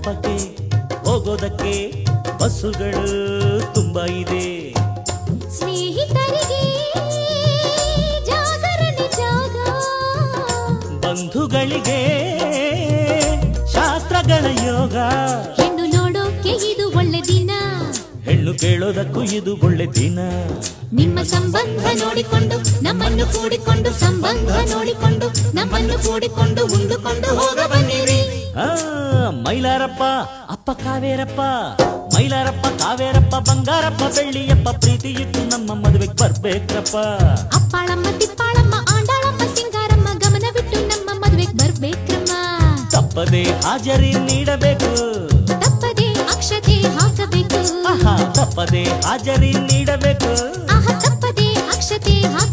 ಮಂಟಪಕ್ಕೆ ಹೋಗೋದಕ್ಕೆ ಬಸ್ಸುಗಳು ತುಂಬಾ ಇದೆ. ಸ್ನೇಹಿತರಿಗೆ ಜಾಗರಣೆ ಜಾಗ, ಬಂಧುಗಳಿಗೆ ಶಾಸ್ತ್ರಗಳ ಯೋಗ. ಹೆಣ್ಣು ನೋಡೋಕೆ ಇದು ಒಳ್ಳೆ ದಿನ, ಹೆಣ್ಣು ಕೇಳೋದಕ್ಕೂ ಇದು ಒಳ್ಳೆ ದಿನ. ನಿಮ್ಮ ಸಂಬಂಧ ನೋಡಿಕೊಂಡು ನಮ್ಮನ್ನು ಕೂಡಿಕೊಂಡು, ಸಂಬಂಧ ನೋಡಿಕೊಂಡು ನಮ್ಮನ್ನು ಕೂಡಿಕೊಂಡು ಉಂಡುಕೊಂಡು ಹೋಗ ಬನ್ನಿರಿ. ಮೈಲಾರಪ್ಪ ಅಪ್ಪ ಕಾವೇರಪ್ಪ, ಮೈಲಾರಪ್ಪ ಕಾವೇರಪ್ಪ ಬಂಗಾರಪ್ಪ ಬೆಳ್ಳಿಯಪ್ಪ, ಪ್ರೀತಿ ಇಟ್ಟು ನಮ್ಮ ಮದುವೆಗೆ ಬರ್ಬೇಕ್ರಪ್ಪ. ಅಪ್ಪಾಳಮ್ಮ ತಿಪ್ಪಾಳಮ್ಮ ಆಂಡಾಳಮ್ಮ ಸಿಂಗಾರಮ್ಮ ಗಮನವಿಟ್ಟು ನಮ್ಮ ಮದುವೆಗೆ ಬರ್ಬೇಕ್ರಮ್ಮ. ತಪ್ಪದೆ ಹಾಜರಿ ನೀಡಬೇಕು, ತಪ್ಪದೆ ಅಕ್ಷತೆ ಹಾಕಬೇಕು, ತಪ್ಪದೆ ಹಾಜರಿ ನೀಡಬೇಕು, ತಪ್ಪದೆ ಅಕ್ಷತೆ ಹಾಕಬೇಕು.